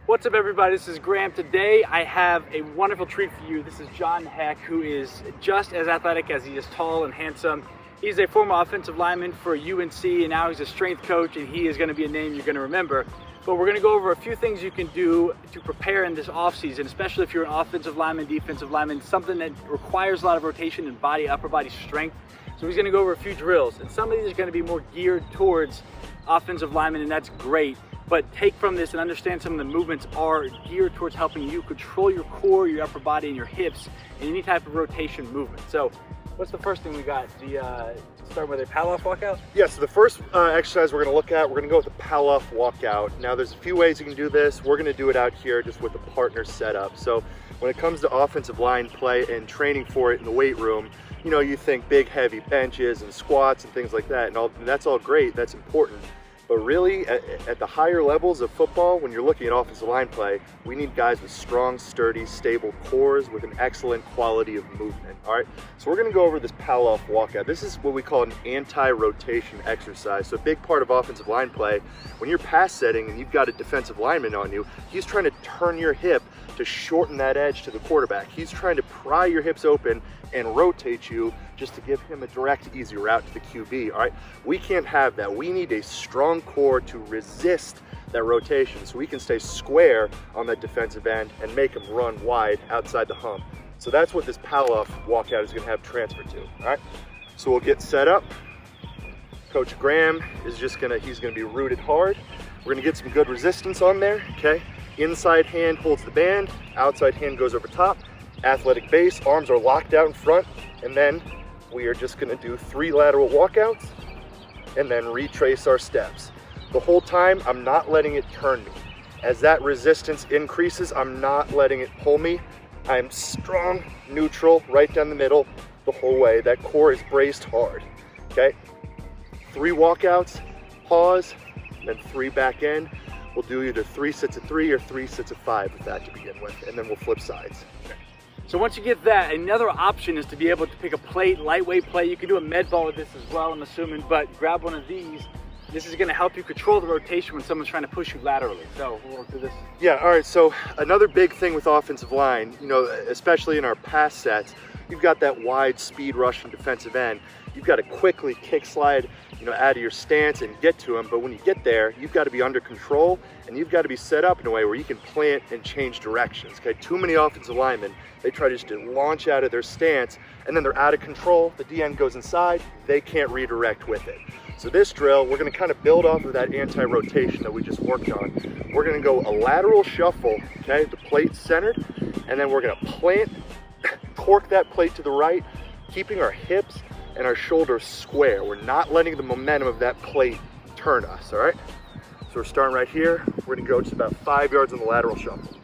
What's up, everybody? This is Graham. Today I have a wonderful treat for you. This is John Heck, who is just as athletic as he is tall and handsome. He's a former offensive lineman for UNC, and now he's a strength coach, and he is going to be a name you're going to remember. But we're going to go over a few things you can do to prepare in this offseason, especially if you're an offensive lineman, defensive lineman, something that requires a lot of rotation and upper body strength. So he's going to go over a few drills, and some of these are going to be more geared towards offensive linemen, and that's great. But take from this and understand some of the movements are geared towards helping you control your core, your upper body, and your hips in any type of rotation movement. So what's the first thing we got? Start with a pal-off walkout? Yeah, so the first exercise we're gonna look at, we're gonna go with the pal-off walkout. Now there's a few ways you can do this. We're gonna do it out here just with the partner setup. So when it comes to offensive line play and training for it in the weight room, you know, you think big heavy benches and squats and things like that, and that's all great, that's important. But really, at the higher levels of football, when you're looking at offensive line play, we need guys with strong, sturdy, stable cores with an excellent quality of movement, all right? So we're gonna go over this pal-off walkout. This is what we call an anti-rotation exercise. So a big part of offensive line play, when you're pass setting and you've got a defensive lineman on you, he's trying to turn your hip to shorten that edge to the quarterback. He's trying to pry your hips open and rotate you just to give him a direct, easy route to the QB, all right? We can't have that. We need a strong core to resist that rotation so we can stay square on that defensive end and make him run wide outside the hump. So that's what this pal-off walkout is gonna have transferred to, all right? So we'll get set up. Coach Graham is he's gonna be rooted hard. We're gonna get some good resistance on there, okay? Inside hand holds the band, outside hand goes over top. Athletic base, arms are locked out in front, and then we are just gonna do 3 lateral walkouts and then retrace our steps. The whole time, I'm not letting it turn me. As that resistance increases, I'm not letting it pull me. I'm strong, neutral, right down the middle the whole way. That core is braced hard, okay? 3 walkouts, pause, and then 3 back end. We'll do either 3 sets of 3 or 3 sets of 5 with that to begin with, and then we'll flip sides. So once you get that, another option is to be able to pick a plate, lightweight plate. You can do a med ball with this as well, I'm assuming, but grab one of these. This is gonna help you control the rotation when someone's trying to push you laterally. So we'll do this. Yeah, all right, so another big thing with offensive line, you know, especially in our pass sets, you've got that wide speed rush from defensive end. You've got to quickly kick slide, you know, out of your stance and get to him. But when you get there, you've got to be under control and you've got to be set up in a way where you can plant and change directions. Okay, too many offensive linemen, they try to just launch out of their stance and then they're out of control. The DN goes inside, they can't redirect with it. So this drill, we're going to kind of build off of that anti-rotation that we just worked on. We're going to go a lateral shuffle, okay, the plate centered, and then we're going to plant, torque that plate to the right, keeping our hips and our shoulders square. We're not letting the momentum of that plate turn us, all right? So we're starting right here. We're gonna go just about 5 yards on the lateral shuffle.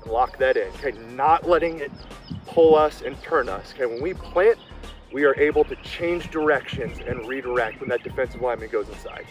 And lock that in, okay? Not letting it pull us and turn us, okay? When we plant, we are able to change directions and redirect when that defensive lineman goes inside.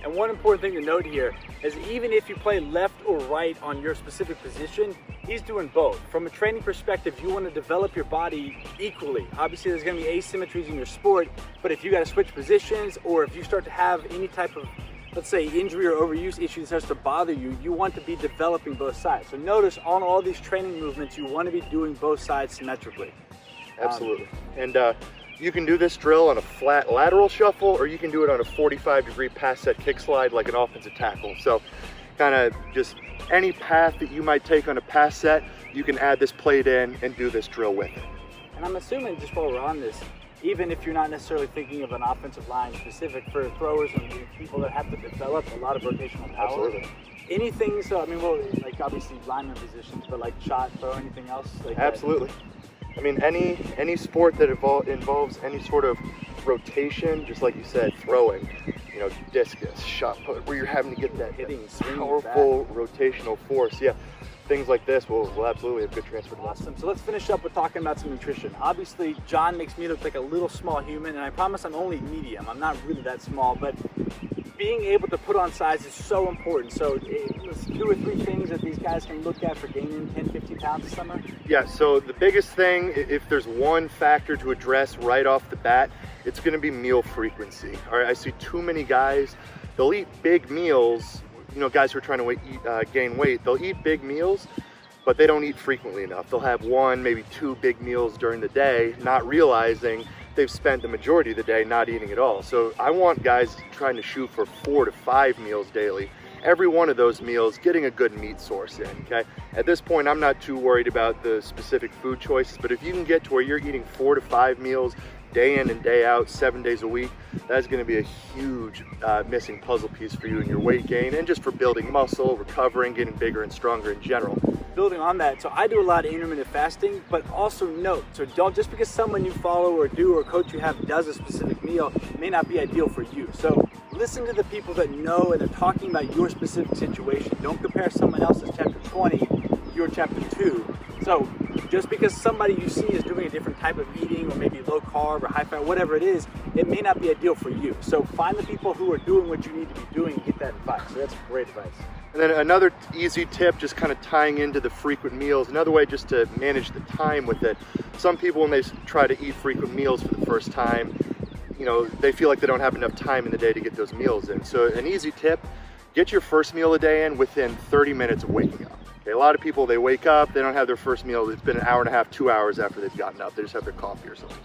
And one important thing to note here is even if you play left or right on your specific position, he's doing both. From a training perspective, you want to develop your body equally. Obviously, there's going to be asymmetries in your sport, but if you got to switch positions or if you start to have any type of, let's say, injury or overuse issue that starts to bother you, you want to be developing both sides. So notice on all these training movements, you want to be doing both sides symmetrically. Absolutely. And you can do this drill on a flat lateral shuffle, or you can do it on a 45-degree pass set kick slide like an offensive tackle. So kind of just any path that you might take on a pass set, you can add this plate in and do this drill with it. And I'm assuming, just while we're on this, even if you're not necessarily thinking of an offensive line specific for throwers and people that have to develop a lot of rotational power. Absolutely. Anything, so I mean, well, like obviously lineman positions, but like shot, throw, anything else? Like absolutely. That? I mean, any sport that involves any sort of rotation, just like you said, throwing, you know, discus, shot put, where you're having to get that powerful rotational force. Yeah, things like this will absolutely have good transfer. Awesome. So let's finish up with talking about some nutrition. Obviously, John makes me look like a little small human, and I promise I'm only medium. I'm not really that small, but being able to put on size is so important. So it's 2 or 3 things that these guys can look at for gaining 10, 15 pounds this summer? Yeah, so the biggest thing, if there's one factor to address right off the bat, it's gonna be meal frequency. All right, I see too many guys, they'll eat big meals, you know, guys who are trying to gain weight, they'll eat big meals, but they don't eat frequently enough. They'll have 1, maybe 2 big meals during the day, not realizing they've spent the majority of the day not eating at all. So I want guys trying to shoot for 4 to 5 meals daily. Every one of those meals getting a good meat source in, okay? At this point, I'm not too worried about the specific food choices, but if you can get to where you're eating 4 to 5 meals day in and day out, 7 days a week, that's gonna be a huge missing puzzle piece for you in your weight gain and just for building muscle, recovering, getting bigger and stronger in general. Building on that, so I do a lot of intermittent fasting, but also note, so don't, just because someone you follow or do or coach you have does a specific meal, it may not be ideal for you. So listen to the people that know and they're talking about your specific situation. Don't compare someone else's chapter 20 with your chapter 2. So just because somebody you see is doing a different type of eating or maybe low carb or high fat, whatever it is, it may not be ideal for you. So find the people who are doing what you need to be doing and get that advice. So that's great advice. And then another easy tip, just kind of tying into the frequent meals, another way just to manage the time with it. Some people, when they try to eat frequent meals for the first time, you know, they feel like they don't have enough time in the day to get those meals in. So an easy tip, get your first meal a day in within 30 minutes of waking up. Okay, a lot of people, they wake up, they don't have their first meal, it's been an hour and a half, 2 hours after they've gotten up, they just have their coffee or something.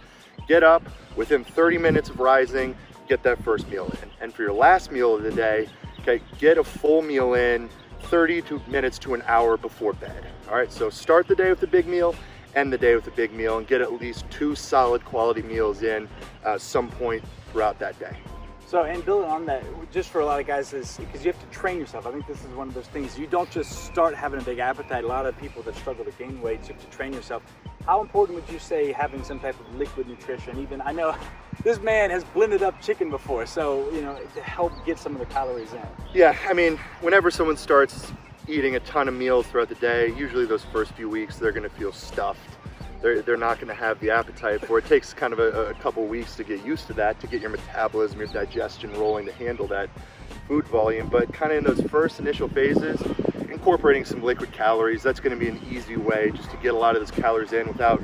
Get up, within 30 minutes of rising, get that first meal in. And for your last meal of the day, okay, get a full meal in 30 minutes to an hour before bed. All right, so start the day with a big meal, end the day with a big meal, and get at least 2 solid quality meals in some point throughout that day. So, and building on that, just for a lot of guys, is because you have to train yourself. I think this is one of those things, you don't just start having a big appetite. A lot of people that struggle to gain weight, you have to train yourself. How important would you say having some type of liquid nutrition? Even, I know this man has blended up chicken before, so, you know, to help get some of the calories in. Yeah, I mean, whenever someone starts eating a ton of meals throughout the day, usually those first few weeks, they're gonna feel stuffed. They're not gonna have the appetite for it. It takes kind of a couple weeks to get used to that, to get your metabolism, your digestion rolling to handle that food volume. But kind of in those first initial phases, incorporating some liquid calories, that's gonna be an easy way just to get a lot of those calories in without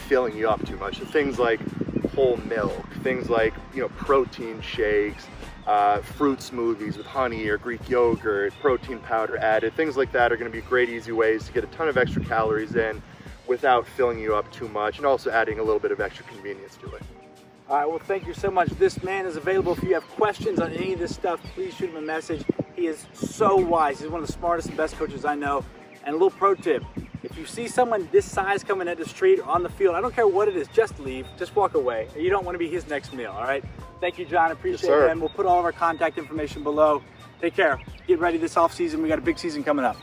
filling you up too much. So things like whole milk, things like, you know, protein shakes, fruit smoothies with honey or Greek yogurt, protein powder added, things like that are gonna be great easy ways to get a ton of extra calories in without filling you up too much and also adding a little bit of extra convenience to it. All right, well, thank you so much. This man is available. If you have questions on any of this stuff, please shoot him a message. He is so wise. He's one of the smartest and best coaches I know. And a little pro tip, if you see someone this size coming at the street or on the field, I don't care what it is, just leave, just walk away. You don't want to be his next meal, all right? Thank you, John, appreciate it. And we'll put all of our contact information below. Take care, get ready this off season. We got a big season coming up.